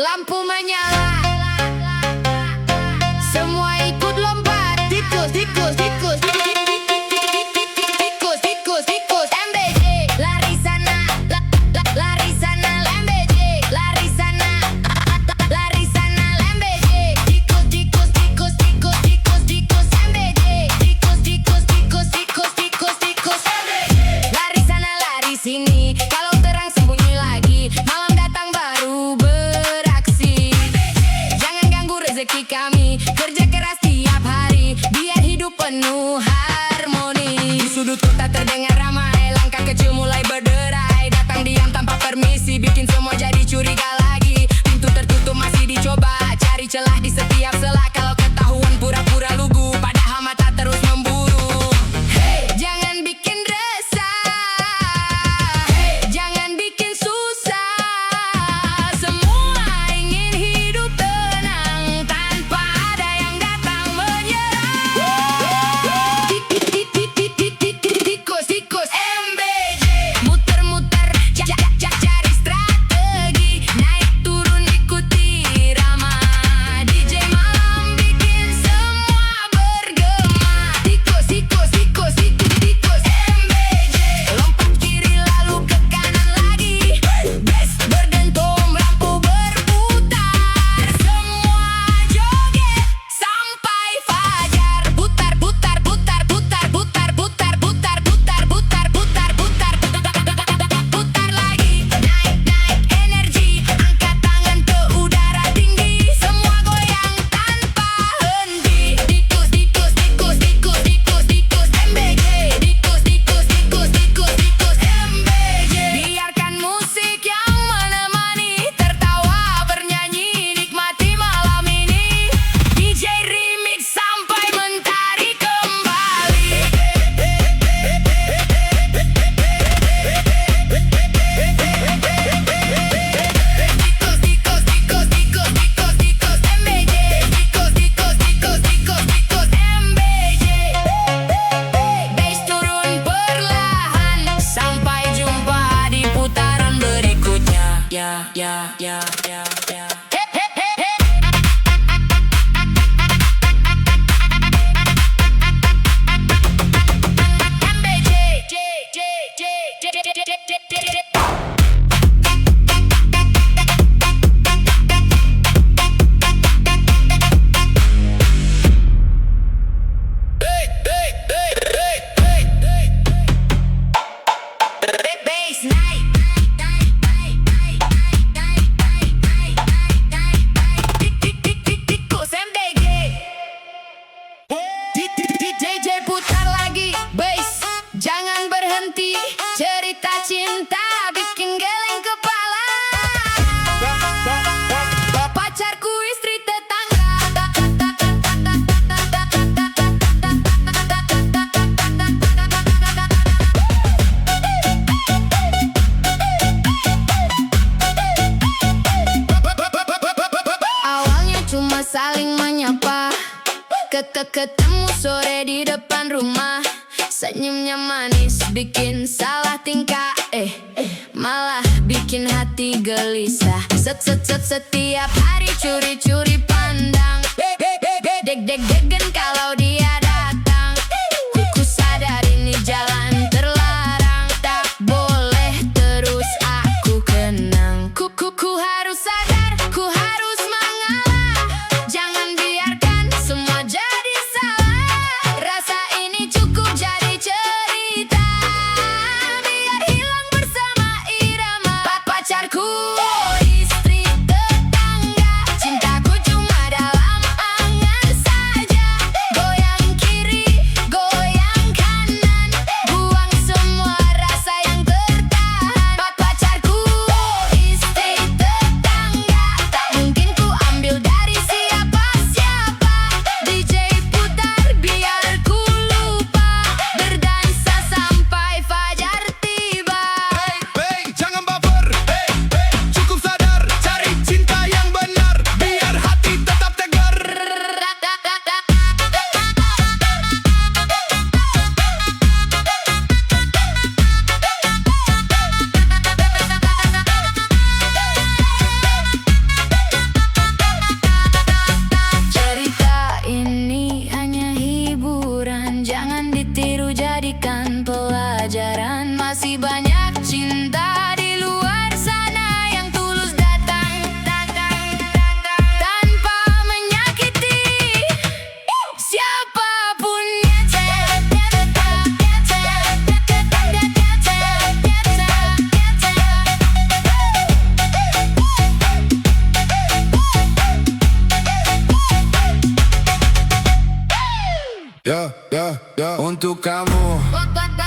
lampu menyala, semua ikut lompat. Tikus, tikus, tikus, tikus, tikus, tikus. MBJ, lari sana, lari sana. MBJ, lari sana, lari sana. MBJ, tikus, tikus, tikus, tikus, tikus, tikus. MBJ, tikus, tikus, tikus, tikus, tikus, tikus. Lari sana, lari sini. Kalau terang sembunyi lagi, malam datang baru beraksi. Jangan ganggu rezeki kami, kerja keras tiap hari biar hidup penuh harmoni. Di sudut kota terdengar ramai, langkah kecil mulai berderai. Datang diam tanpa permisi, bikin semua jadi curiga lagi. Pintu tertutup masih dicoba, cari celah di setiap celah. Kalau ketahuan pura-pura lugu, padahal mata terus memburu. Hey, jangan bikin resah, hey, jangan bikin susah. Semua ingin hidup tenang tanpa ada yang datang menyerang. Tikus, tikus, MBJ, muter-muter, cari strategi, naik turun ikuti irama. DJ malam bikin semua bergema. Tikus, tikus, tikus, tikus, tikus, MBJ, lompat kiri lalu ke kanan lagi. Bass berdentum, lampu berputar, semua joget sampai fajar. Putar, putar, putar, putar, putar, putar, putar, putar, putar, putar, putar, putar lagi. Naik, naik energi, angkat tangan ke udara tinggi, semua goyang tanpa henti. Tikus, tikus, tikus, tikus, tikus, tikus, MBJ. Tikus, tikus, tikus, tikus, tikus, MBJ. Biarkan musik yang menemani, tertawa bernyanyi, nikmati malam ini. DJ remix sampai mentari kembali. Tikus, tikus, tikus, tikus, tikus, tikus, MBJ. Tikus, tikus, tikus, tikus, tikus, MBJ. Bass turun perlahan, sampai jumpa di putaran berikutnya. Ya, ya, ya, ya, ya. He, he, he, he. MBJ, J, J, J, J, J, J, J, J, J, J. Bass night. Tikus MBJ. DJ putar lagi bass, jangan berhenti. Cerita cinta bikin geleng kepala. Pacarku istri tetangga. Awalnya cuma saling menyapa, ketemu sore di depan rumah. Senyumnya manis, bikin salah tingkah, malah bikin hati gelisah. Setiap hari curi-curi pandang, deg-degen kalau dia datang. Ku sadar ini jalan terlarang, tak boleh terus aku kenang. Ku harus sadar, ku harus mengalah. Jangan biarkan semua jadi salah. Rasa ini cukup jadi cerita, biar hilang bersama irama. Pacarku istri tetangga, cintaku cuma dalam angan saja. Goyang Untuk kamu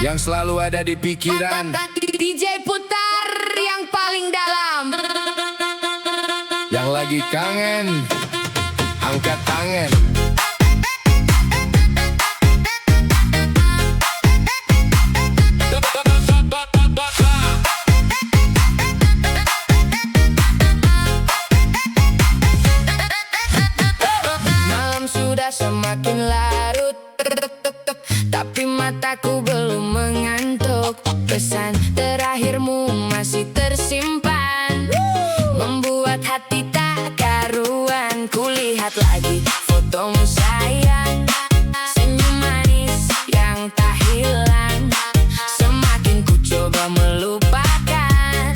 yang selalu ada di pikiran, DJ putar yang paling dalam. yang lagi kangen, angkat tangan. Malam sudah semakin larut, tapi mataku belum mengantuk. Pesan terakhirmu masih tersimpan, membuat hati tak karuan. Kulihat lagi fotomu sayang, senyum manis yang tak hilang. Semakin ku coba melupakan,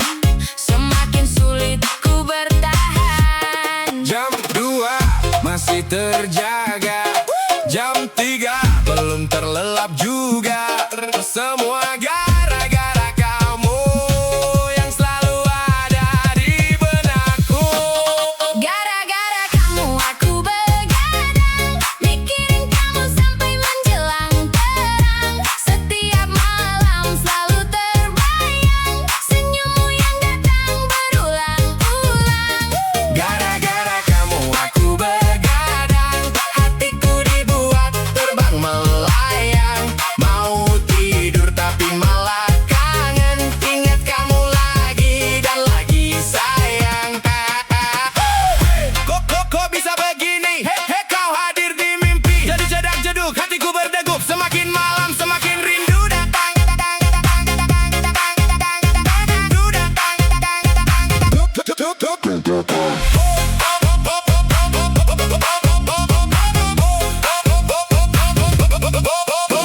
semakin sulit ku bertahan. Jam 2 masih terjaga, jam 3 belum terlelap juga. Semua gara-gara kamu yang selalu ada di benakku. Gara-gara kamu aku begadang, mikirin kamu sampai menjelang terang. Setiap malam selalu terbayang, senyummu yang datang berulang-ulang. Gara-gara kamu aku begadang, hatiku dibuat terbang melayang. Mau tidur tapi malah kangen, ingat kamu lagi dan lagi sayang. Kok bisa begini? Hei kau hadir di mimpi, jadi jedak jeduk hatiku berdegup. Semakin malam semakin rindu datang.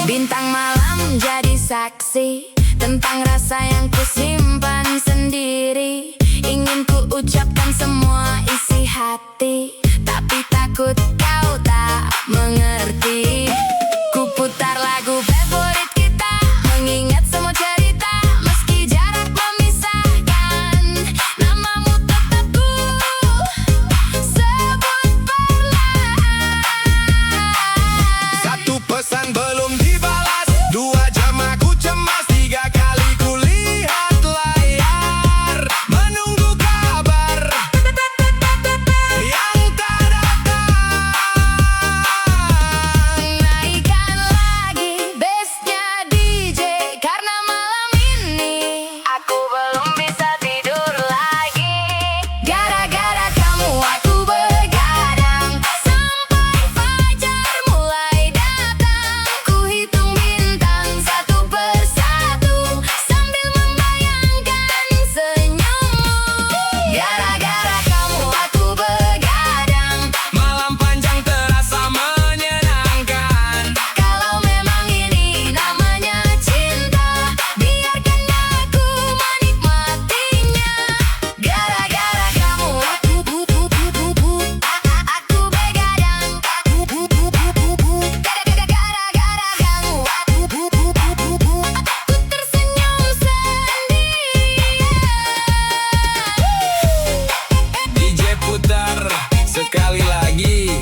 Bintang malam jadi saksi tentang rasa yang kusimpan sendiri. Ingin ku ucapkan semua isi hati, tapi takut kau tak mengerti. Ku putar lagu favorit kita, mengingat semua cerita. Meski jarak memisahkan, namamu tetap ku sebut perlahan. Satu pesan belum dibalas, 2 jam aku cemas, 3 kali ku lihat layar, menunggu kabar yang tak datang. Naikkan lagi bassnya DJ, karena malam ini aku belum bisa tidur lagi. Gara-gara kamu aku begadang, sampai fajar mulai datang. Ku hitung bintang satu persatu, sambil membayangkan senyummu. Gara-gara kamu aku begadang, Malam panjang terasa menyenangkan. kalau memang ini namanya cinta, biarkan aku menikmatinya. Gara-gara kamu aku begadang. Gara-gara kamu aku tersenyum sendirian. DJ putar sekali lagi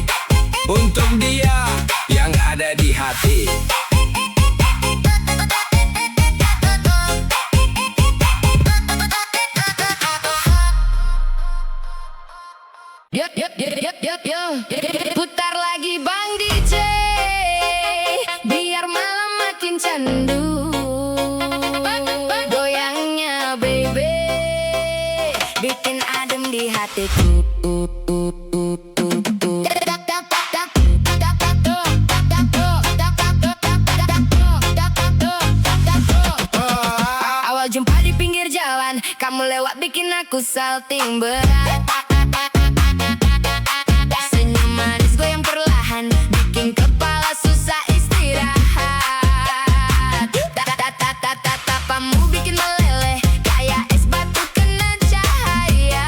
untuk dia yang ada di hati. Putar lagi Bang DJ, biar malam makin candu. Goyangnya baby, bikin adem di hatiku. Awal jumpa di pinggir jalan, kamu lewat bikin aku salting berat. Senyum manis goyang perlahan, bikin kepala susah istirahat. Tatapamu bikin meleleh, kayak es batu kena cahaya.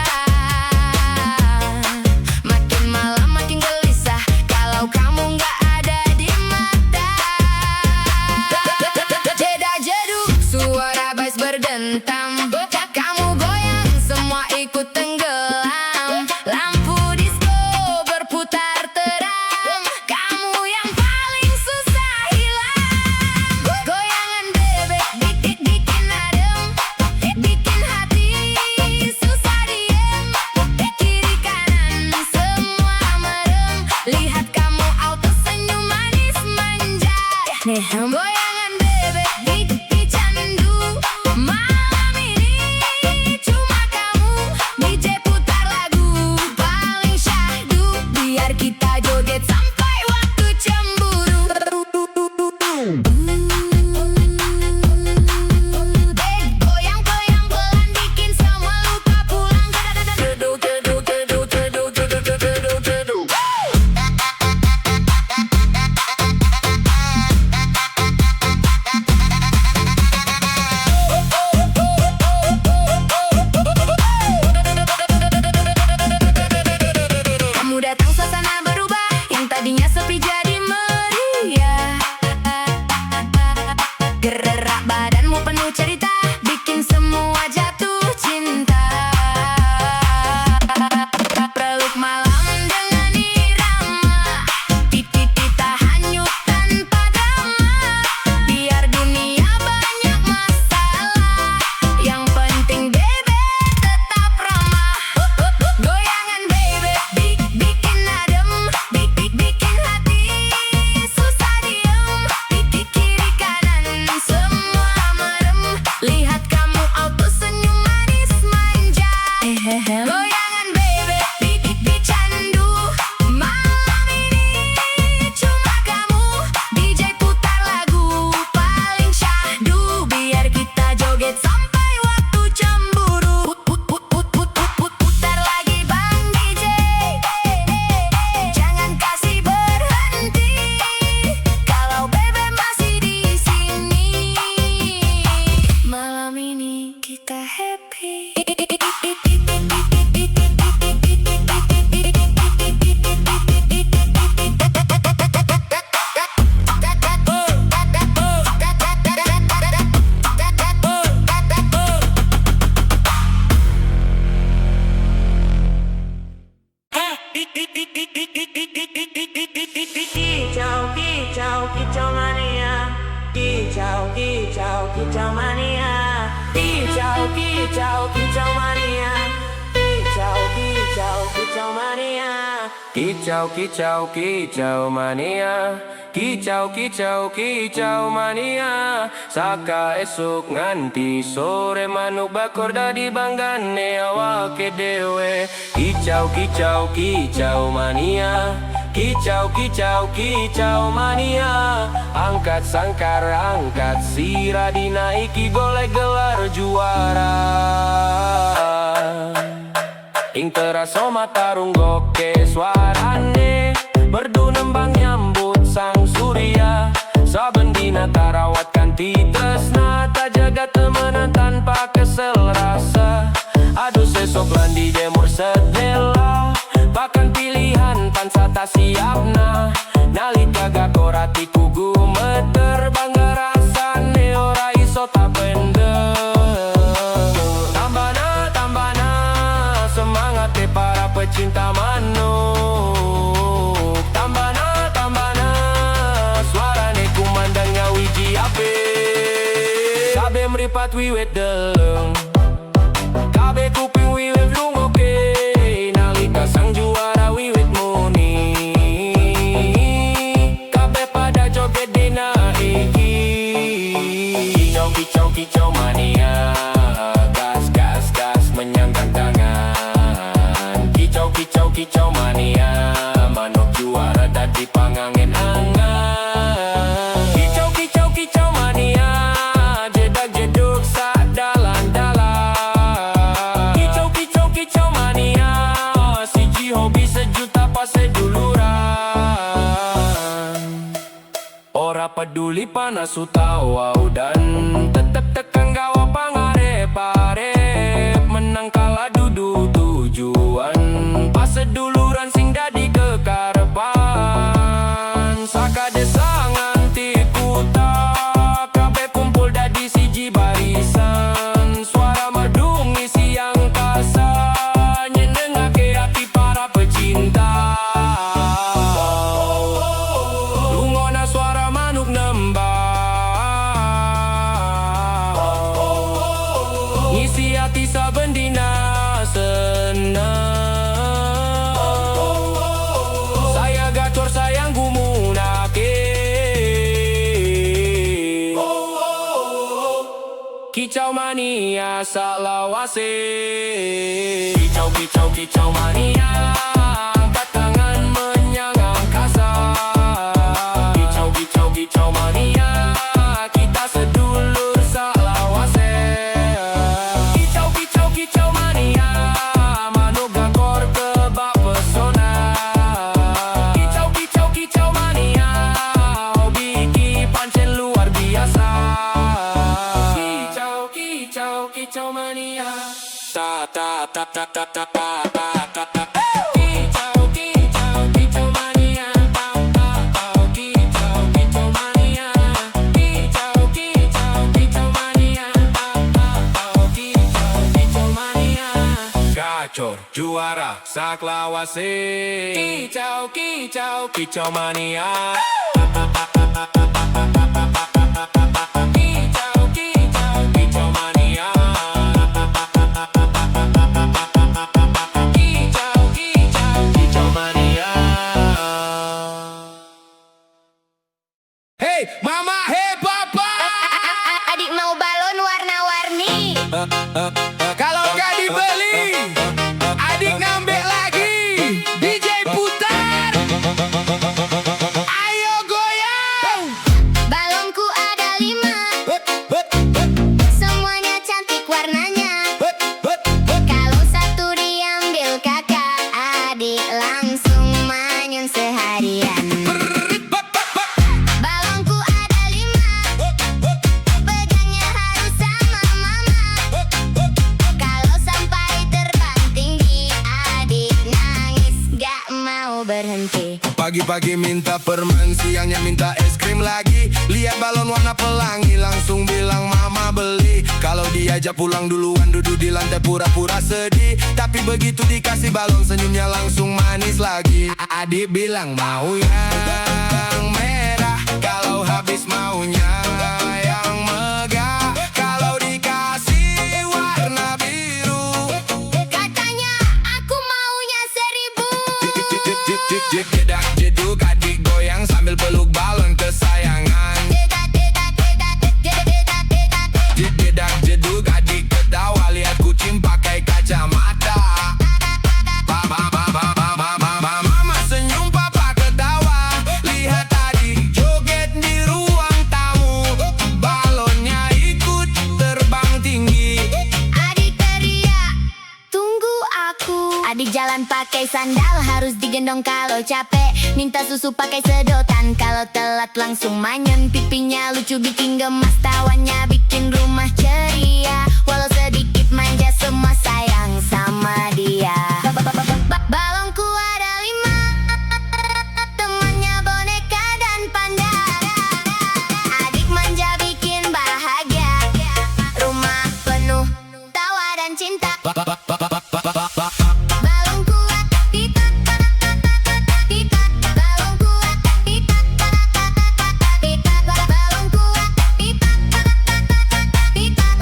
Makin malam makin gelisah, kalau kamu nggak ada di mata. Jedak jeduk, suara bass berdentam, kamu goyang semua ikut tenggelam. nih goyangan bebek di candu. Malam ini cuma kamu, DJ putar lagu paling syahdu, biar kita joget sampai waktu cemburu. Goyang-goyang pelan bikin semua luka pulang. Geduk, geduk, geduk, geduk, geduk, geduk, geduk. Kamu datang suasana berubah, yang tadinya sepi jadi meriah. Gerak badanmu penuh cerita, bikin semua jatuh cinta. Peluk malam dengan irama, kita hanyut tanpa drama. Biar dunia banyak masalah, yang penting baby tetap ramah. Goyangan baby bikin adem, bikin hati susah diem. Kiri kanan semua merem, lihat kamu auto senyum manis manja. Goyangan baby di candu. Malam ini cuma kamu, DJ putar lagu paling syahdu, biar kita joget sampai waktu cemburu. Putar lagi bang DJ, jangan kasih berhenti. Kalau bebe masih di sini, malam ini kita happy. Kicau, kicau, kicau mania. Kicau, kicau, kicau mania. Kicau, kicau, kicau mania. Kicau, kicau, kicau mania. Kicau, kicau, kicau mania. Kicau, kicau, kicau mania. Saka esuk nganti sore manuk bakor dadi banggane awake dewe. Kicau, kicau, kicau mania. Kicau, kicau, kicau mania. Angkat sangkar, angkat sirah, dinaiki golek gelar juara. Ing terasa matarung goke suarane, merdu nembang nyambut sang surya. Saben dina tarawat kanti tresna, tak jaga temenan tanpa kesel rasa. Aduh sesok lan di jemur sedela, bahkan pilihan pansa tak siapna. Nalika gakorati kugu meter, bangga rasane ora iso tak bender. Tambana semangat para pecinta manuk. Tambana suarane kumandangnya wiji ape. Kabe meripat wiwit deleng, kabe kuping wiwit lungoke. Nalika sang juara wiwit muni, kabe pada joget dina iki. Kicau, kicau, kicau mania. Gas, gas, gas menyanggang tangan. Kicau, kicau, kicau mania. Manuk juara dadi pangangen angan. Kicau, kicau, kicau mania. Jedak jeduk sak dalan-dalan. Kicau, kicau, kicau mania. Siji hobi sejuta pase duluran. Ora peduli panas utawa udan, tetep tekan gawa pangarep-arep. Menang kalah dudu tujuan, pas seduluran sing dadi kekarepan. Saka desa nganti kuta, kabeh kumpul dadi siji barisan. Suara merdu ngisi angkasa, nyenengake hati para pecinta. Lungona suara manuk nembang, ngisi hati saben dina senang. Saya gacor sayang gumunake, kicau mania salawase. Kicau, kicau, kicau mania, angkat tangan menyang angkasa. Kicau, kicau, kicau mania, kita sedulur salawase. Kicau, kicau, kicau mania, manuk gakor kebak pesona. Kicau, kicau, kicau mania, hobi iki pancen luar biasa. Kicau, kicau, kicau mania, ta ta ta ta ta ta ta ta ta ta. Kicau, kicau, kicau mania, ta ta ta. Kicau, kicau mania, kicau, kicau, kicau mania, ta ta ta. Kicau, kicau mania, gacor juara saklawase. Kicau, kicau, kicau mania. Kicau, kicau, kicau mania. Kicau, kicau, kicau mania. Hey mama, hey papa. Adik mau balon warna-warni. Kalau gak dibeli, adik ngambek lagi. DJ putar, ayo goyang. Balonku ada 5, semuanya cantik warnanya. Kalau satu diambil kakak, adik langsung manyun seharian. Balonku ada 5, pegangnya harus sama mama. Kalau sampai terbang tinggi, adik nangis gak mau berhenti. Pagi-pagi minta permen, siangnya minta es krim lagi. Lihat balon warna pelangi, langsung bilang mama beli. Kalau diajak pulang duluan, duduk di lantai pura-pura sedih. Tapi begitu dikasih balon, senyumnya langsung manis lagi. Adik bilang mau yang merah, kalau habis maunya yang megah. Kalau dikasih warna biru, Katanya aku maunya 1000. jedak jeduk adik goyang sambil peluk balon kesayangan. Jedak jeduk adik ketawa lihat kucing pakai kacamata. Mama senyum papa ketawa, lihat adik joget di ruang tamu. Balonnya ikut terbang tinggi. Adik teriak, tunggu aku. Adik jalan pakai sandal, harus digendong kalau capek. Minta susu pakai sedotan, kalau telat langsung manyun. Pipinya lucu bikin gemas, tawanya bikin rumah ceria. Walau sedikit manja, semua sayang sama dia. Balonku ada 5, temannya boneka dan panda. Adik manja bikin bahagia, rumah penuh tawa dan cinta. Balon kuat, titak, titak. Balon kuat, titak, titak. Balon kuat, titak, titak.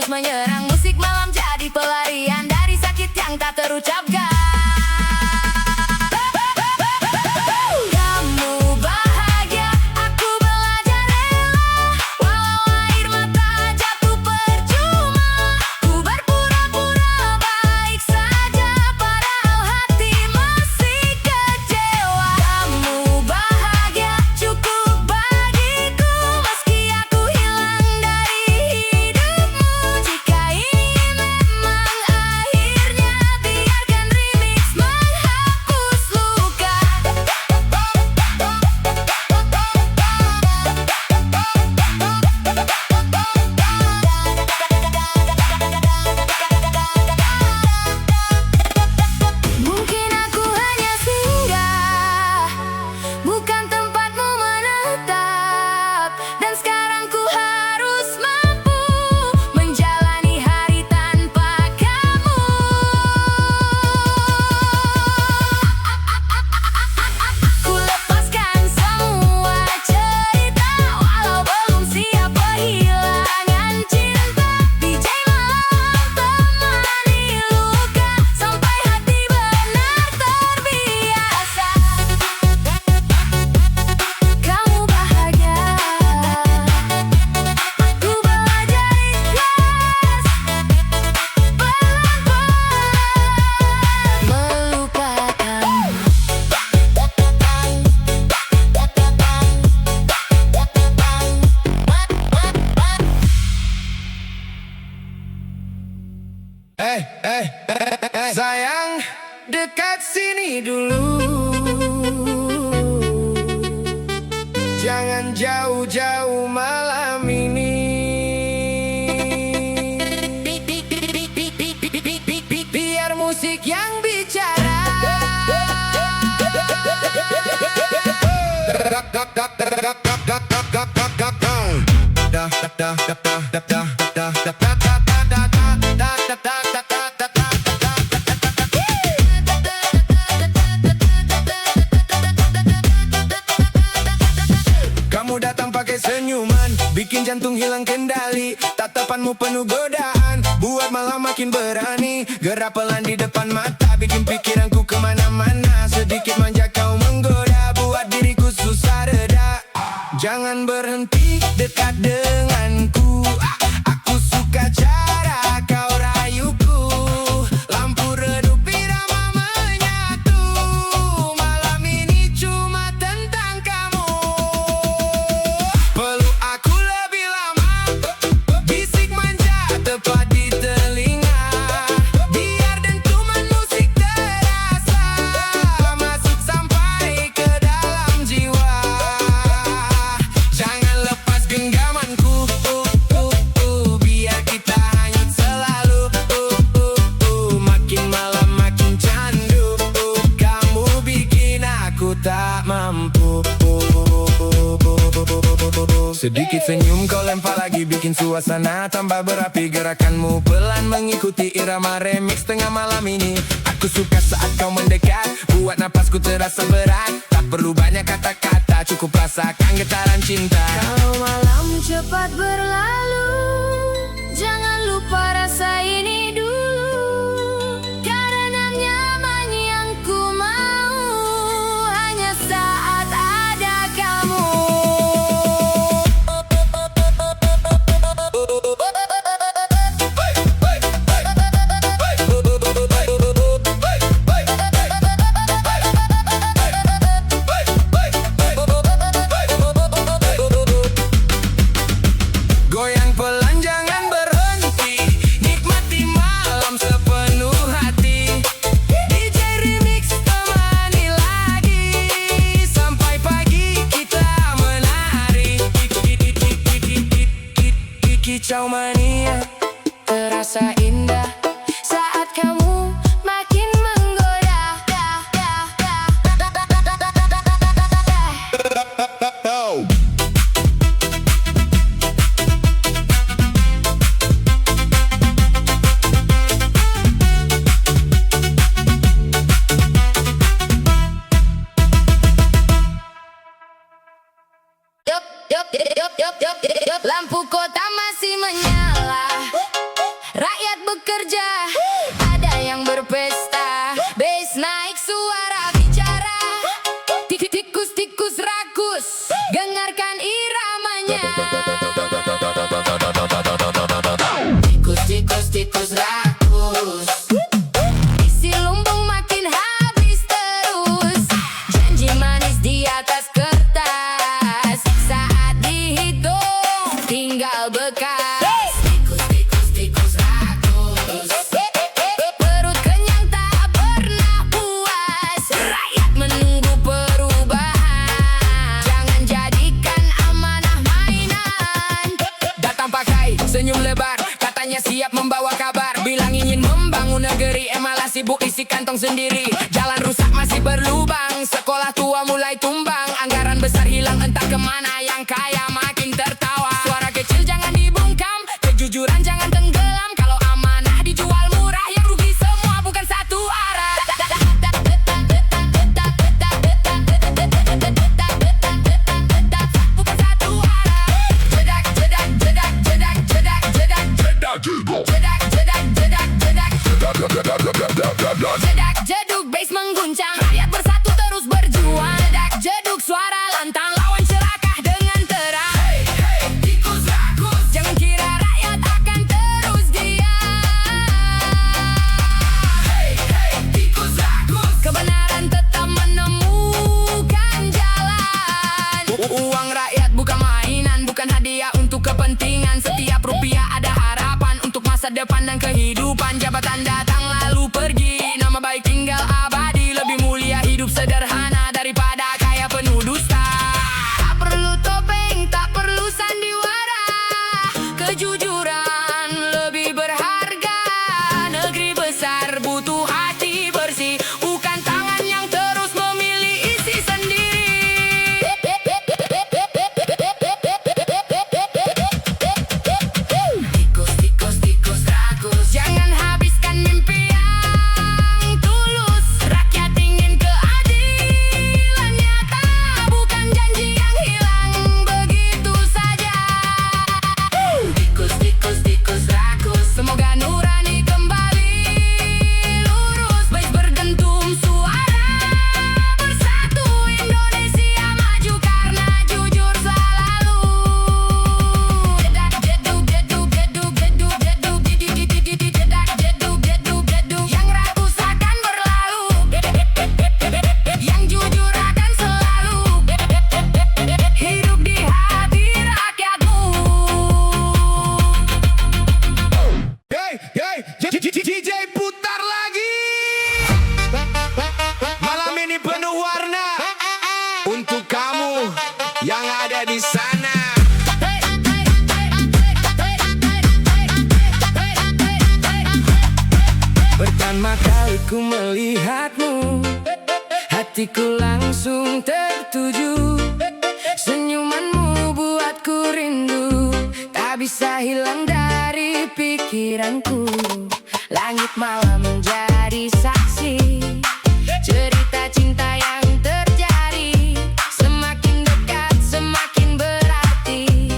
terus menyerang. Musik malam jadi pelarian dari sakit yang tak terucapkan. Kamu bahagia, aku belajar rela. Walau air mata jatuh percuma, ku berpura-pura baik saja, padahal hati masih kecewa. Kamu bahagia, cukup bagiku, meski aku hilang dari hidupmu. Jika ini memang akhirnya, biarkan remix menghapus luka. Mungkin aku hanya singgah, bukan tempatmu menetap. Dan sekarang ku harus mampu menjalani hari tanpa kamu. Ku lepaskan semua cerita, walau belum siap kehilangan cinta. DJ malam temani luka, sampai hati benar terbiasa. Kamu bahagia, aku belajar ikhlas, pelan-pelan Sayang, dekat sini dulu. Jangan jauh-jauh malam ini. Biar musik yang bicara. Kamu datang pakai senyuman, bikin jantung hilang kendali. Tatapanmu penuh godaan, buat malam makin berani. Gerak pelan di depan mata, bikin pikiranku kemana-mana. Sedikit manja kau menggoda, buat diriku susah reda. Jangan berhenti dekat denganku, aku suka cara kau rayuku. Lampu redup irama menyatu, malam ini cuma tentang kamu. Peluk aku lebih lama, bisik manja tepat di telinga. Biar dentuman musik terasa, masuk sampai ke dalam jiwa. Jangan lepas genggamanku, biar kita hanyut selalu. Makin malam makin candu, kamu bikin aku tak mampu. Sedikit senyum kau lempar lagi, bikin suasana tambah berapi. Gerakanmu pelan mengikuti irama remix tengah malam ini. Aku suka saat kau mendekat, buat napasku terasa berat. Tak perlu banyak kata-kata, cukup rasakan getaran cinta. Kalau malam cepat berlalu, jangan lupa rasa ini dulu. Karena nyaman yang ku mau, hanya saat ada kamu. Goyang pelan jangan berhenti, nikmati malam sepenuh hati. DJ remix temani lagi, sampai pagi kita menari. Kicau mania terasa indah saat kamu makin menggoda. Lampu kota masih menyala. bekerja, ada yang berpesta. Bass naik suara bicara, tikus-tikus rakus, dengarkan iramanya. Tikus rakus, isi lumbung makin habis terus. Janji manis di atas kertas, saat dihitung tinggal bekas. Tikus rakus, perut kenyang tak pernah puas. Rakyat menunggu perubahan, jangan jadikan amanah mainan. Datang pakai senyum lebar, katanya siap membawa kabar. Bilang ingin membangun negeri, malah sibuk isi kantong sendiri. Jalan rusak masih berlubang, sekolah tua mulai tumbang. Anggaran besar hilang entah kemana, yang kaya makin tertawa. Suara kecil jangan dibungkam, kejujuran jangan tenggelam. Kalau amanah dijual murah, yang rugi semua bukan satu arah. Bukan satu arah. Jedak jedak jedak jedak jedak jedak jedak jedak jeduk, bass mengguncang, rakyat bersatu terus berjuang. Jedak jeduk, suara lantang, lawan celaka dengan terang. Hey, hey, tikus rakus, jangan kira rakyat akan terus diam. Hey, hey, tikus rakus, kebenaran tetap menemukan jalan. Uang rakyat bukan mainan, bukan hadiah untuk kepentingan. Setiap rupiah ada harapan untuk masa depan dan kehidupan. Jabatan datang lalu pergi, nama baik tinggal abadi. Lebih mulia hidup sederhana daripada kaya penuh dusta. Tak perlu topeng, tak perlu sandiwara, kejujuran lebih berharga. Negeri besar butuh hati bersih, bukan tangan yang terus memilih isi sendiri. Tikus rakus, jangan habiskan mimpi yang tulus. Rakyat ingin keadilan nyata, bukan janji yang hilang begitu saja. Tikus rakus, semoga nurani kembali lurus. Bass berdentum, suara bersatu. Indonesia maju karena jujur selalu. Jedak jeduk jeduk jeduk jeduk jeduk jedak jeduk jeduk jeduk, yang rakus akan berlalu, yang jujur akan selalu hidup di hati rakyatmu. Hey, DJ putar lagi. Malam ini penuh warna untuk kamu yang ada di sana. Pertama kali ku melihatmu, hatiku langsung tertuju. Senyumanmu buatku rindu, tak bisa hilang dari pikiranku. Langit malam menjadi saksi, cerita cinta yang terjadi. Semakin dekat semakin berarti,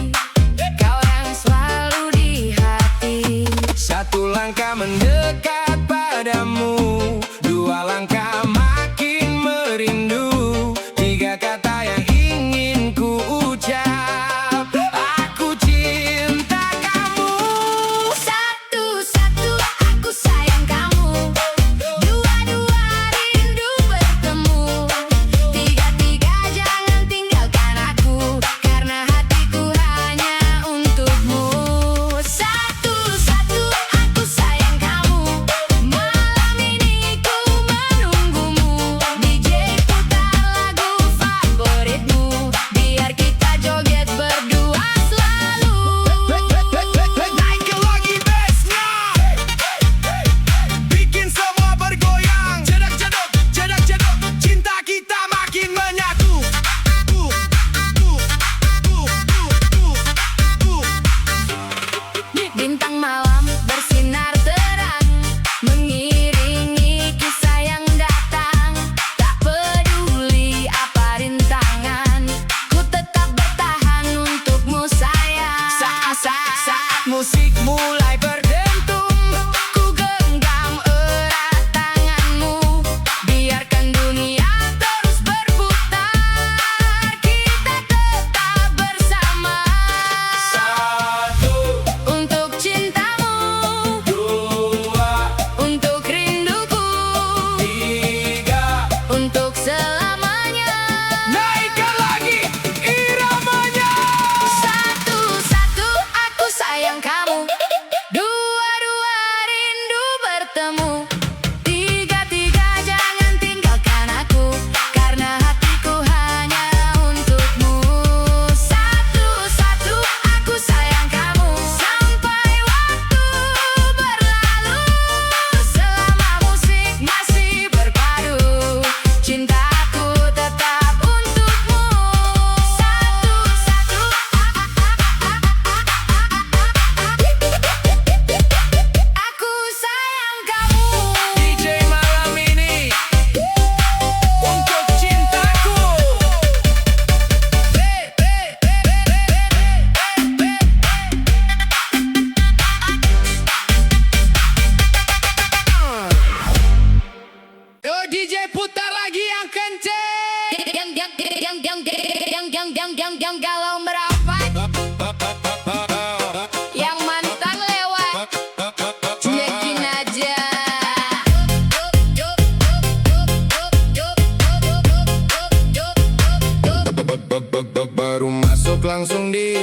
kau yang selalu di hati. Satu langkah mendekat padamu, dua langkah makin merindu. Tiga kata yang ingin ku ucap, aku cinta kamu. Satu-satu aku sayang kamu, dua-dua rindu.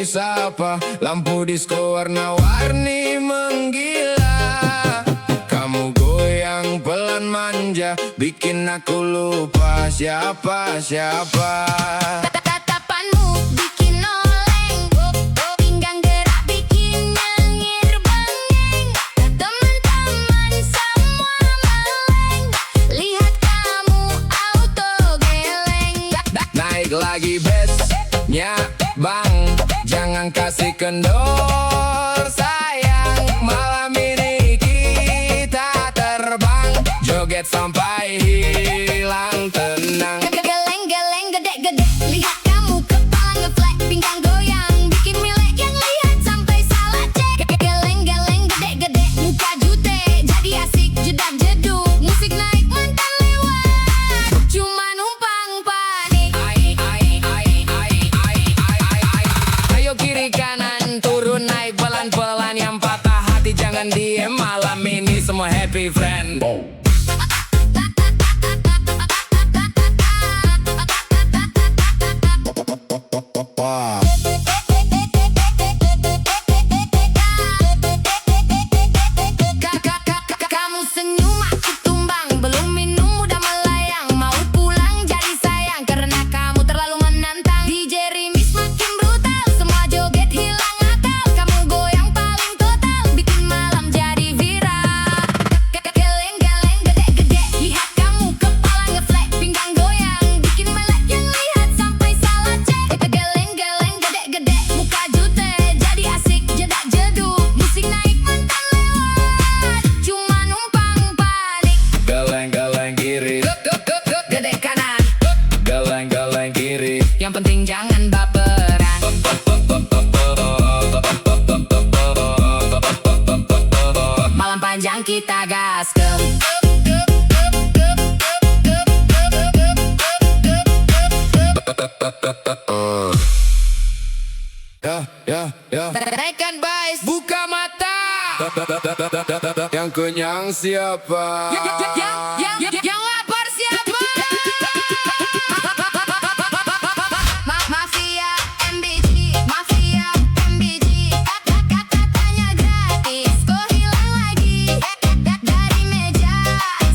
sapa, lampu disco warna-warni menggila. Kamu goyang pelan manja, bikin aku lupa siapa-siapa. Tatapanmu bikin oleng, pinggang gerak bikin nyengir bengeng. Teman-teman semua meleng, lihat kamu auto geleng. Naik lagi bassnya bang, jangan kasih kendor sayang. Malam ini kita terbang, joget sampai hilang tenang. Geleng-geleng gede-gede, lihat kamu kepala ngeflek, pinggang goyang bikin milek yang lihat sampai salah cek. Geleng-geleng gede-gede, muka jute jadi asik jedak jeduk, musik naik mantan lewat, cuma numpang panik. Ayo kiri kanan turun naik pelan-pelan, yang patah hati jangan diem. Malam ini semua happy friend. Kamu senyum aku tumbang, belum minum udah melayang, mau pulang jadi sayang karena kamu terlalu menantang. DJ remix makin brutal, semua joget hilang akal, kamu goyang paling total, bikin malam jadi viral. Geleng-geleng gede-gede, lihat kamu kepala ngeflek, pinggang goyang bikin melek yang lihat sampai salah cek. Geleng-geleng gede-gede, muka jute jadi asik jedak jeduk, musik naik mantan lewat, cuma numpang panik. Geleng-geleng kiri, Gede kanan, geleng-geleng kiri. yang penting jangan baperan. Malam panjang kita gaskem. Ya. Rekan boys, Buka mata. Yang kenyang siapa? yang lapar siapa? Mafia MBG, Mafia MBG, katanya gratis, kok hilang lagi? Dari meja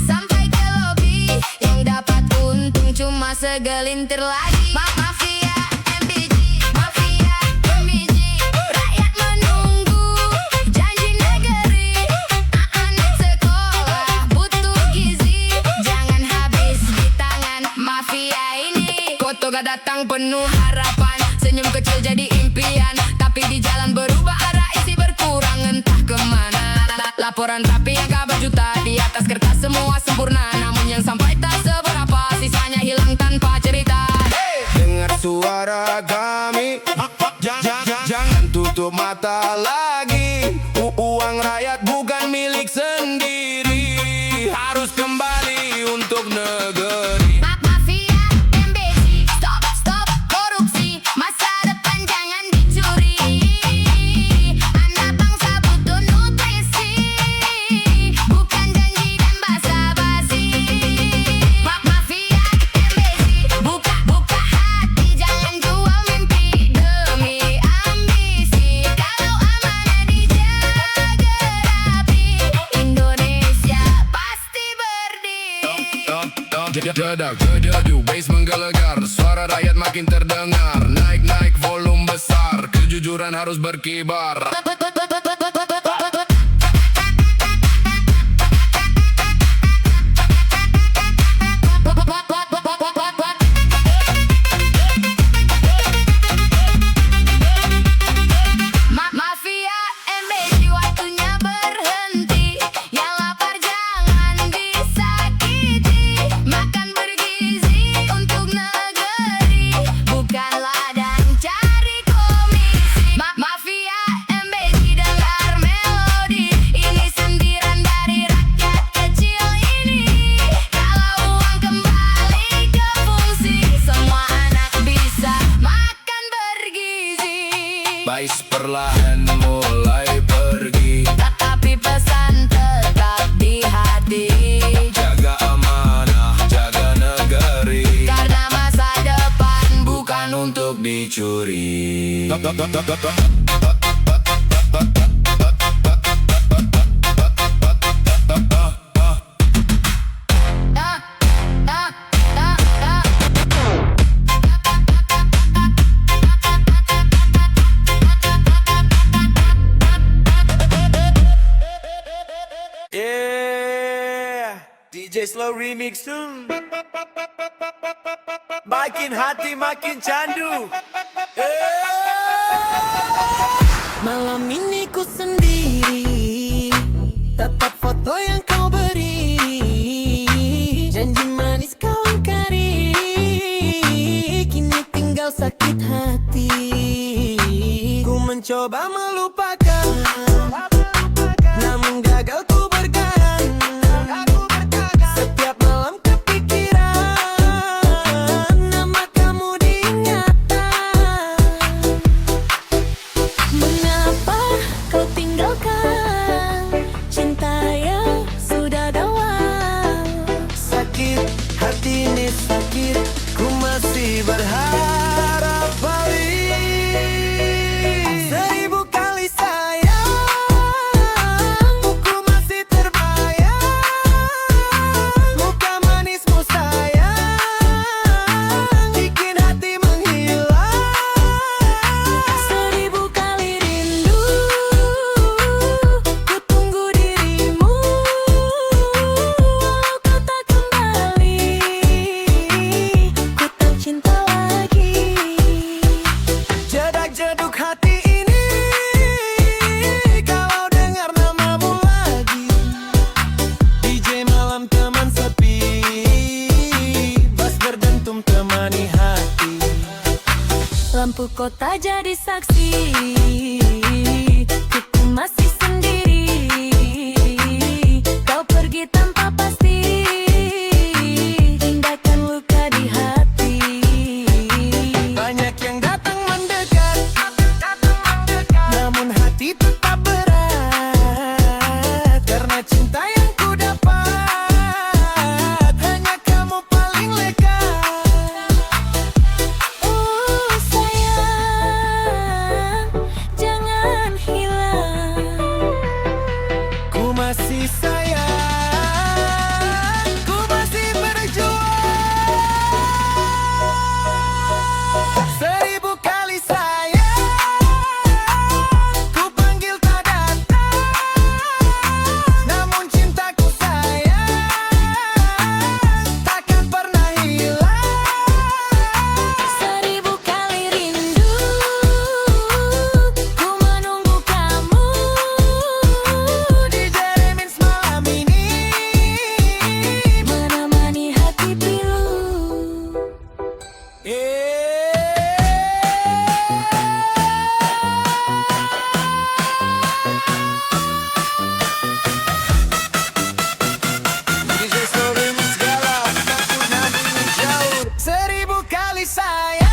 sampai ke lobi, yang dapat untung cuma segelintir lagi. Mafia MBG, Mafia MBG, rakyat menunggu janji negeri. Anak sekolah butuh gizi, jangan habis di tangan mafia ini. Koto gak datang penuh harapan, senyum kecil jadi impian, tapi di jalan berubah arah, isi berkurang entah kemana. Laporan tapi yang kabar juta, di atas kertas semua sempurna, namun yang sampai tak seberapa, sisanya hilang tanpa cerita. Dengar suara kami, jangan tutup mata lagi. Uang rakyat bukan milik sendiri, harus kembali untuk negeri. Mafia MBG, stop korupsi, masa depan jangan dicuri. Anak bangsa butuh nutrisi, bukan janji dan basa-basi. Mafia MBG, buka hati, jangan jual mimpi demi ambisi. Kalau amanah dijaga rapi, Indonesia pasti berdiri. Jedadu, bass menggelegar, suara rakyat makin terdengar. Naik volume besar, kejujuran harus berkibar. Mafia MBG, waktunya berhenti, yang lapar jangan disakiti, makan bergizi untuk negeri, bukan ladang cari komisi. Mafia MBG, dengar melodi ini, sentiran dari rakyat kecil ini. Kalau uang kembali ke fungsi, semua anak bisa makan bergizi. Bass perlahan mulai pergi, Tapi pesan tetap di hati, jaga amanah, jaga negeri, karena masa depan bukan untuk dicuri. Yeah, DJ Slow Remix tuh. Makin hati makin candu. Malam ini ku sendiri, tatap foto yang kau beri, janji manis kau ingkari, kini tinggal sakit hati. Ku mencoba melupakan, namun gagal ku bertahan. Setiap malam kepikiran, nama kamu diingatan. Mengapa kau tinggalkan cinta yang sudah dalam? Sakit hati ini sakit, ku masih berharap balik. Seribu kali sayang, ku masih terbayang, muka manismu sayang, bikin hati menghilang. Seribu kali rindu, ku tunggu dirimu, walau kau tak kembali, ku tak cinta lagi. Jedak-jeduk hati ini, kalau dengar namamu lagi. DJ malam teman sepi, bass berdentum temani hati. Lampu kota jadi saksi, ku masih sendiri. Kau pergi tanpa pasti, tindakan luka di hati. Banyak yang datang mendekat, namun hati tetap berat. Karena cinta yang ku dapat, hanya kamu paling lekat. Oh sayang, jangan hilang. Ku masih sayang, ku masih berjuang. Seribu kali sayang, ku panggil tak datang. Namun cintaku sayang, takkan pernah hilang. Seribu kali rindu, ku menunggu kamu. DJ Remix malam ini, Menemani hati pilu. DJ Slow Remix galau, takut nanti menjauh. Seribu kali sayang.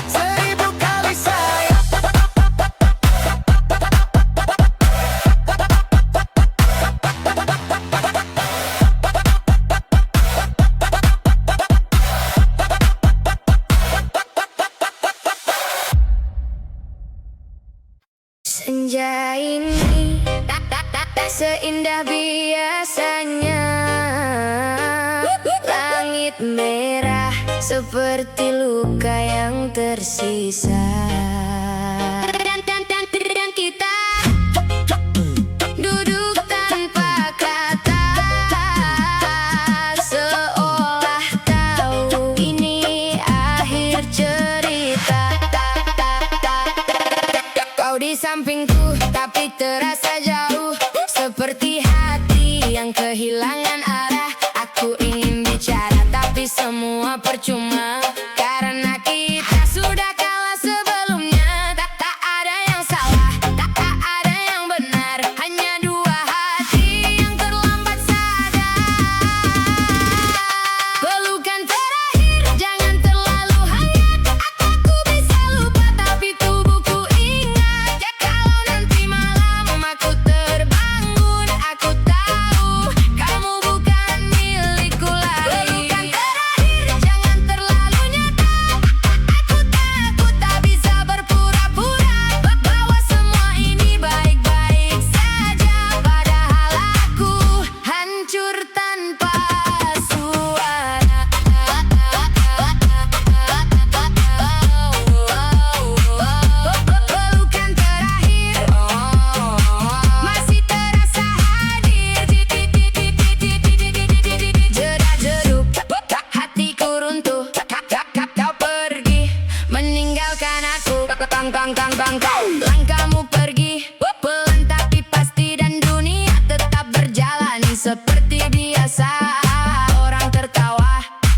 Seribu kali sayang. Senja ini tak seindah biasanya. Langit merah seperti luka yang tersisa. Dan kita duduk tanpa kata, seolah tahu ini akhir cerita. Kau di sampingku tapi terasa jauh, seperti hati yang kehilangan arah. Aku ingin bicara tapi semua percuma, karena kita sudah kalah sebelumnya. Tak ada yang salah, tak ada yang benar, hanya dua hati yang terlambat sadar. Pelukan terakhir jangan terlalu hangat, aku bisa lupa tapi tubuhku ingat. Ya kalau nanti malam aku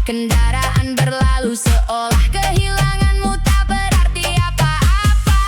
Kendaraan berlalu seolah kehilanganmu tak berarti apa-apa.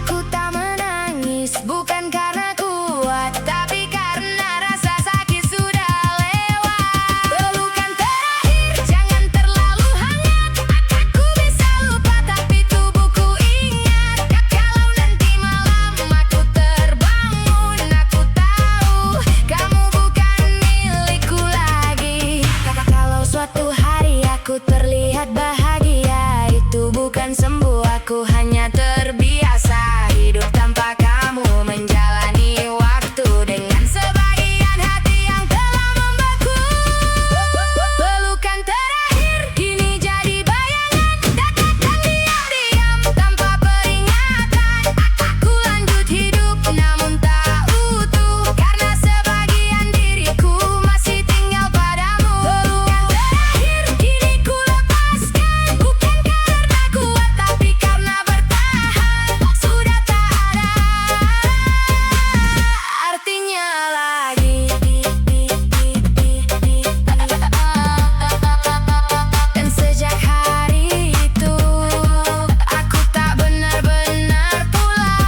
Aku tak menangis bukan karena kuat, tapi karena rasa sakit sudah lewat. Pelukan terakhir jangan terlalu hangat. Aku bisa lupa tapi tubuhku ingat. Kalau nanti malam aku terbangun, aku tahu kamu bukan milikku lagi. Kalau suatu hari aku terlihat bahagia, itu bukan sembuh, aku hanya terbiasa hidup tanpa kamu, menjalani waktu dengan sebagian hati yang telah membeku. Pelukan terakhir kini jadi bayangan, datang diam-diam tanpa peringatan. Aku lanjut hidup namun tak utuh, karena sebagian diriku masih tinggal padamu. Pelukan terakhir kini ku lepaskan, bukan karena kuat tapi karena bertahan. Sudah tak ada artinya lagi. Dan sejak hari itu aku tak benar-benar pulang.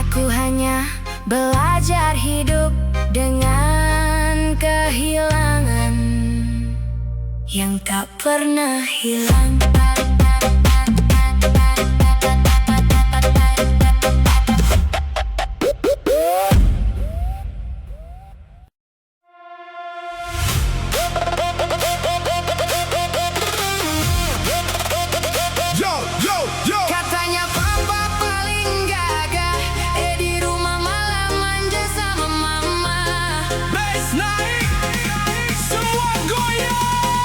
Aku hanya belajar hidup dengan kehilangan yang tak pernah hilang. Yo, yo, yo. Katanya papa paling gagah, di rumah malah manja sama mama. Bass naik, semua goyang.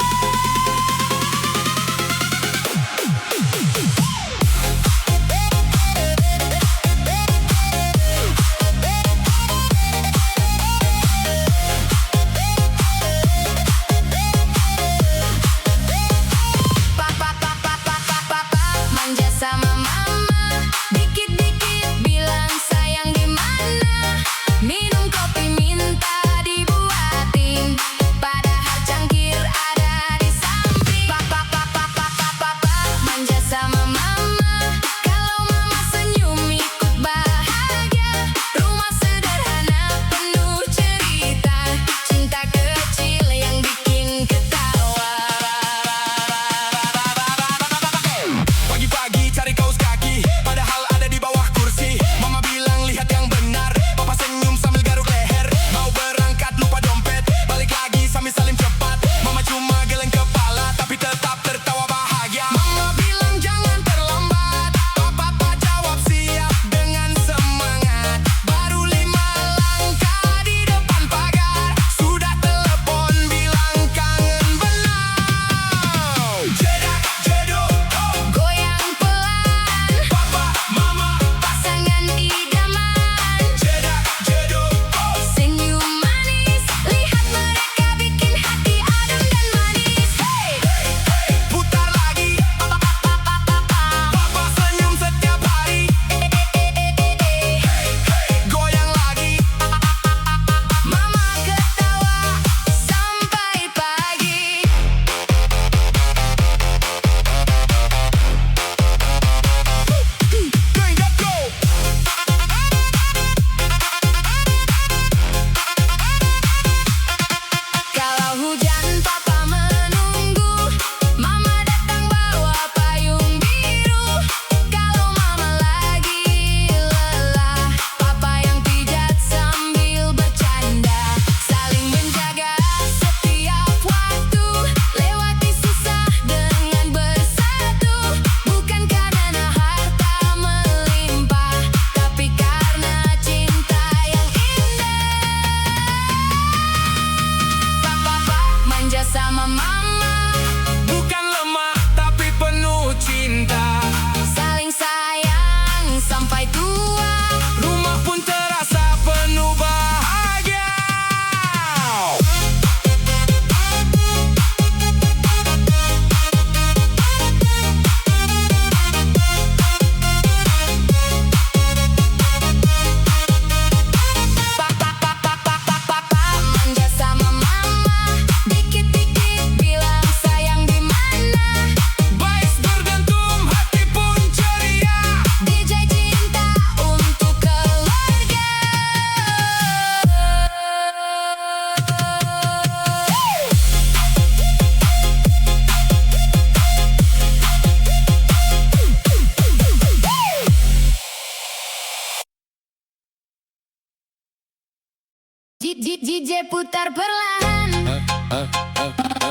DJ putar perlahan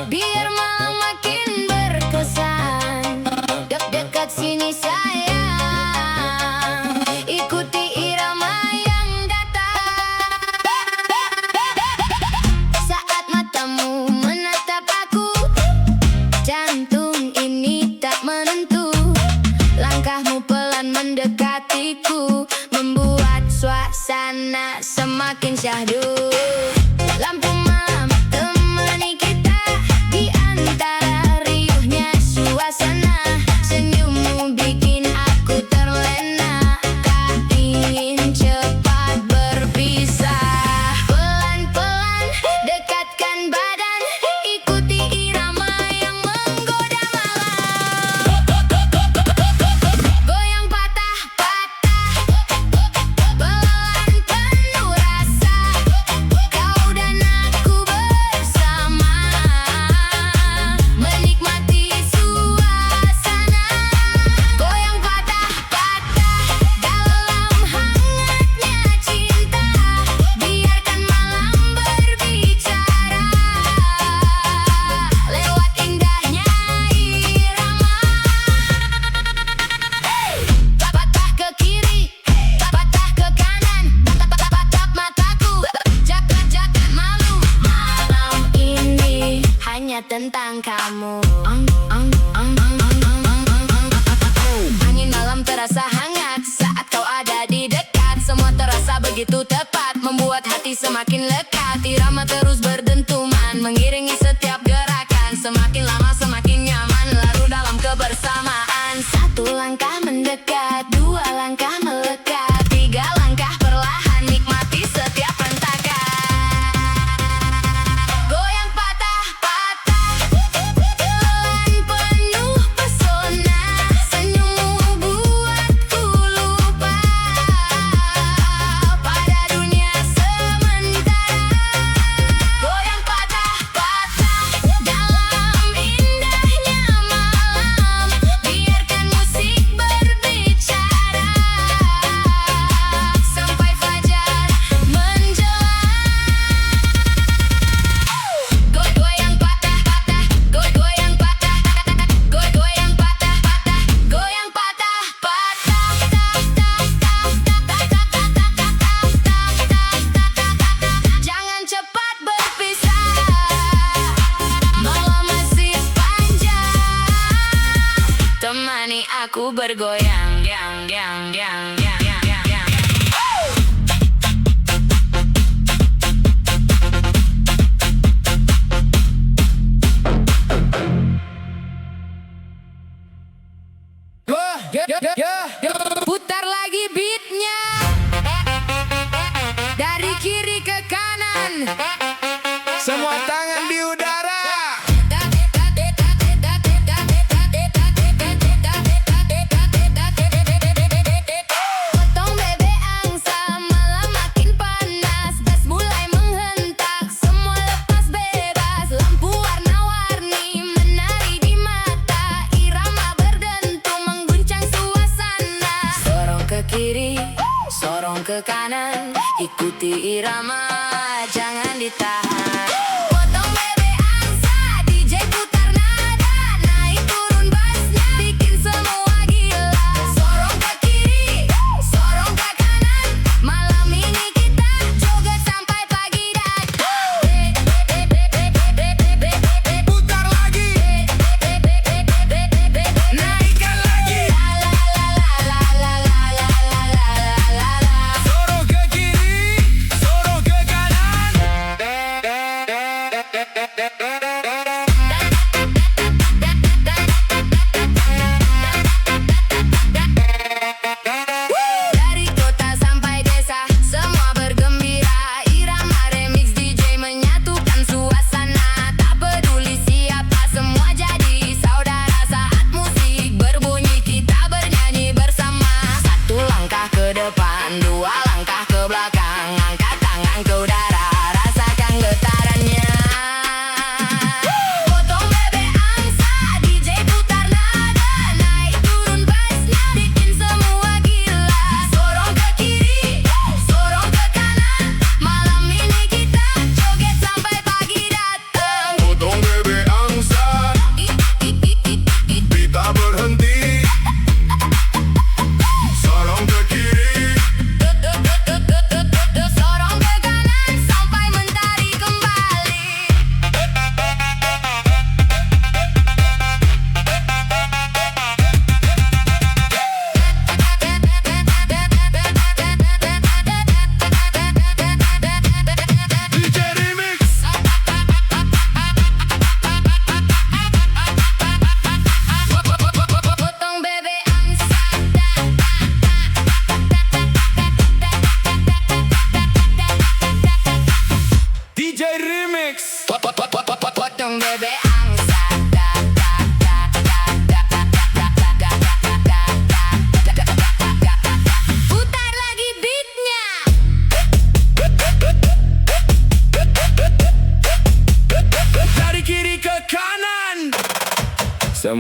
biar malam makin berkesan. Dekat sini sayang, ikuti irama yang datang. Saat matamu menatap aku, jantung ini tak menentu. Langkahmu pelan mendekatiku, membuat suasana semakin syahdu. Lampu malam temani kita di antara riuhnya suasana. Senyummu bikin aku terlena, tak ingin cepat berpisah. Pelan-pelan dekatkan badan, ikuti irama yang menggoda malam. Goyang patah-patah, pelan penuh rasa. Kau dan aku bersama, menikmati suasana. Goyang patah-patah dalam hangatnya cinta. Biarkan malam berbicara lewat indahnya irama. Patah ke kiri, patah ke kanan, tatap mataku, jaga malu. Malam ini hanya tentang kamu. Angin malam terasa hangat saat kau ada di dekat. Semua terasa begitu tepat, membuat hati semakin lekat. Irama terus berdentuman, mengiringi setiap gerakan. Semakin lama semakin nyaman, larut dalam kebersamaan. Satu langkah mendekat, dua langkah melekat, tiga langkah perlahan, nikmati setiap rentakan. Goyang patah-patah, pelan penuh pesona. Senyummu buatku lupa pada dunia sementara. Goyang patah-patah dalam indahnya malam. Biarkan musik berbicara sampai fajar menjelang. Goyang patah-patah, goyang patah-patah, goyang patah-patah, goyang patah-patah. Jangan cepat berpisah, malam masih panjang. Temani aku bergoyang, yang. Putar lagi beatnya dari kiri ke kanan. Semua tangan di udara. Potong bebek angsa, malam makin panas. Gas mulai menghentak, semua lepas bebas. Lampu warna-warni menari di mata. Irama berdentum mengguncang suasana. Sorong ke kiri, sorong ke kanan, ikuti irama, jangan ditahan. Potong bebek angsa, DJ putar nada, naik turun bassnya, bikin semua gila. Sorong ke kiri, sorong ke kanan, malam ini kita joget sampai pagi datang. Putar lagi. Naikkan lagi. Sorong ke kiri, sorong ke kanan.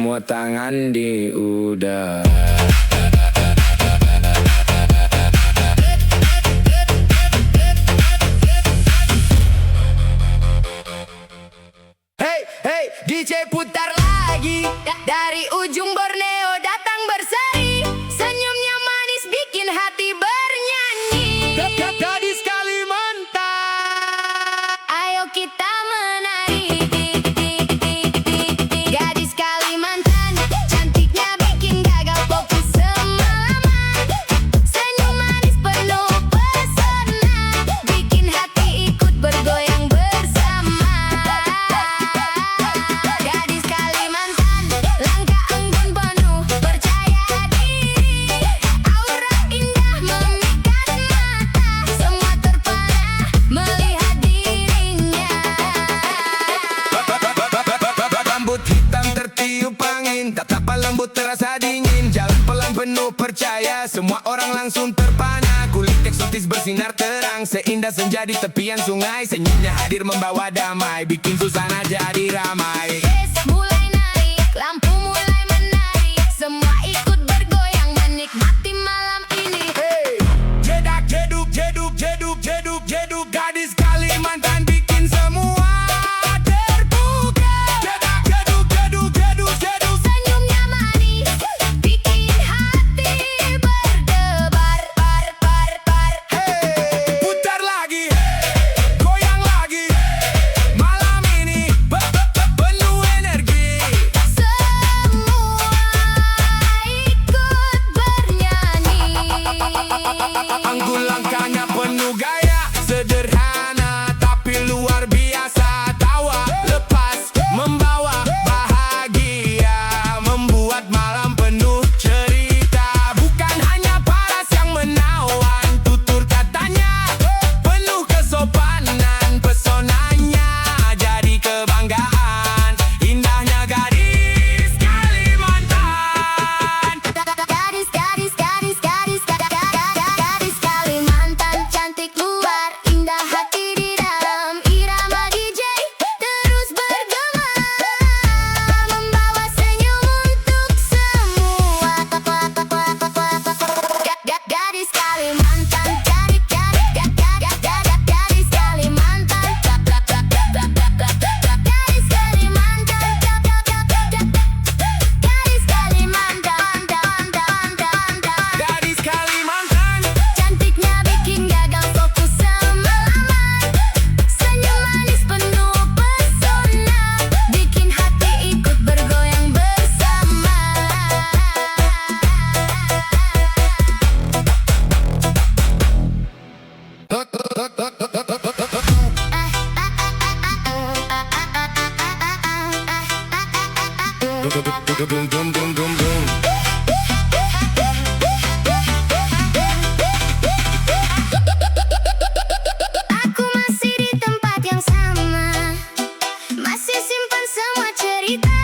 semua tangan di udara. Hey, hey, DJ putar lagi. Dari ujung Borneo datang berseri, senyumnya manis bikin hati bernyanyi. Gadis Kalimantan. Ayo kita menari, gadis Kalimantan, cantiknya bikin gagal fokus semalaman. Senyum manis penuh pesona, bikin hati ikut bergoyang bersama. Gadis Kalimantan, langkah anggun penuh percaya diri, aura indah memikat mata, semua terpana melihat dirinya. Rambut hitam tertiup angin, tatapan lembut terasa dingin, jalan pelan penuh percaya, semua orang langsung terpana. Kulit eksotis bersinar terang, seindah senja di tepian sungai, senyumnya hadir membawa damai, bikin suasana jadi ramai. Bass mulai naik, lampu mulai menarik, semua ikut bergoyang menikmati malam ini. Hey, jedak jeduk jeduk jeduk jeduk jeduk, gadis Kalimantan bikin semua terbuka. Jedak jeduk jeduk jeduk jeduk. Senyumnya manis, bikin hati berdebar, bar. Hey, putar lagi, goyang lagi, malam ini penuh energi. Semua ikut bernyanyi. Anggun langkahnya penuh gaya, sederhana tapi luar biasa. Tawa lepas membawa bahagia, membuat malam penuh cerita. Bukan hanya paras yang menawan, tutur katanya penuh kesopanan, pesonanya jadi kebanggaan. Indahnya gadis Kalimantan. Gadis Kalimantan, cantik luar, indah hati di dalam. Irama DJ terus bergema, membawa senyum untuk semua. Gadis Kalimantan, gadis Kalimantan, gadis Kalimantan, gadis Kalimantan. cantiknya bikin gagal fokus semalaman. Senyum manis penuh pesona, bikin hati ikut bergoyang bersama. Dum dum dum dum dum. Aku masih di tempat yang sama, masih simpan semua cerita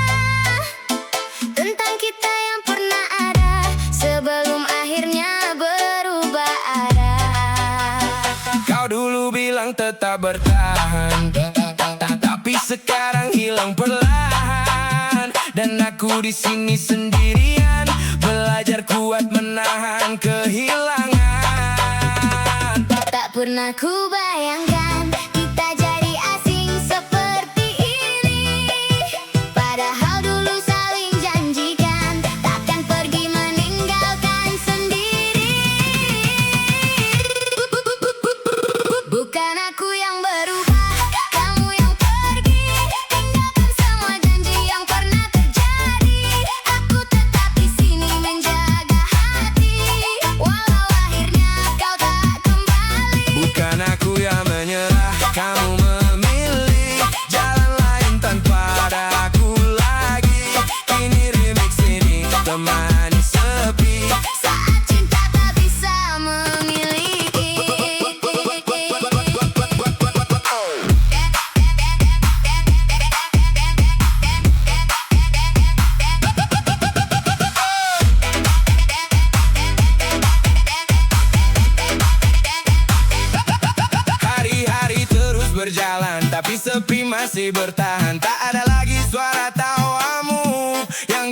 tentang kita yang pernah ada, sebelum akhirnya berubah arah. Kau dulu bilang tetap bertahan, tapi sekarang hilang perlahan. Dan aku di sini sendirian, belajar kuat menahan kehilangan. Tak pernah ku bayangkan kita jadi asing seperti ini, padahal dulu saling janjikan takkan pergi meninggalkan sendiri. Bukan aku yang berubah, kamu yang pergi, tinggalkan semua janji yang pernah terjadi. Aku tetap di sini menjaga hati, walau akhirnya kau tak kembali. Bukan aku yang menyerah, kamu memilih jalan lain tanpa ada aku lagi. Ini remix ini temani sepi. Saat cinta tak bisa memiliki. Hari-hari terus berjalan, tapi sepi masih bertahan. Tak ada lagi suara tawamu yang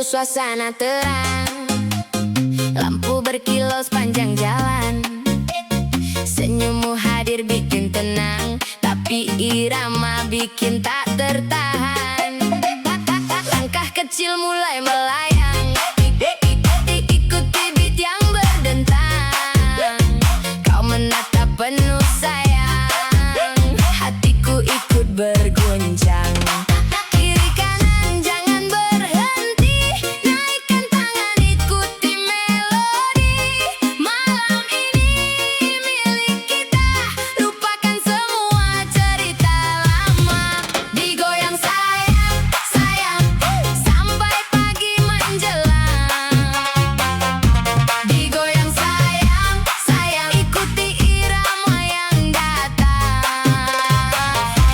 suasana terang, lampu berkilau sepanjang jalan. Senyummu hadir bikin tenang, tapi irama bikin tak tertahan. Langkah kecil mulai melayang, ikuti beat yang berdentang. Kau menatap penuh sayang, hatiku ikut berguncang. Kiri kanan jangan berhenti, naikkan tangan ikuti melodi. Malam ini milik kita, lupakan semua cerita lama. Digoyang sayang, sayang, sampai pagi menjelang. Digoyang sayang, sayang, ikuti irama yang datang.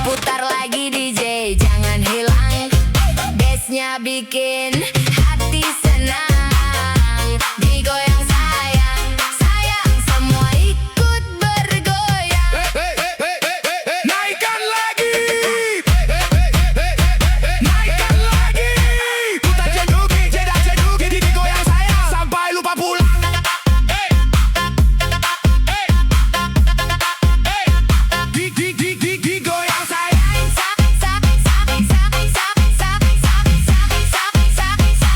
Putar lagi DJ, jangan hilang, bassnya bikin hati senang. Digoyang sayang, sayang, semua ikut bergoyang. Naikkan lagi, naikkan lagi. Putar jenuki, jeda jenuki, digoyang sayang sampai lupa pulang. Digoyang sayang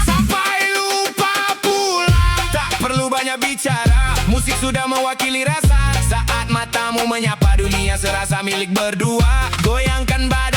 sampai lupa pulang. Tak perlu banyak bicara, musik sudah mewakili rasa. Saat matamu menyapa dunia serasa milik berdua. Goyangkan badan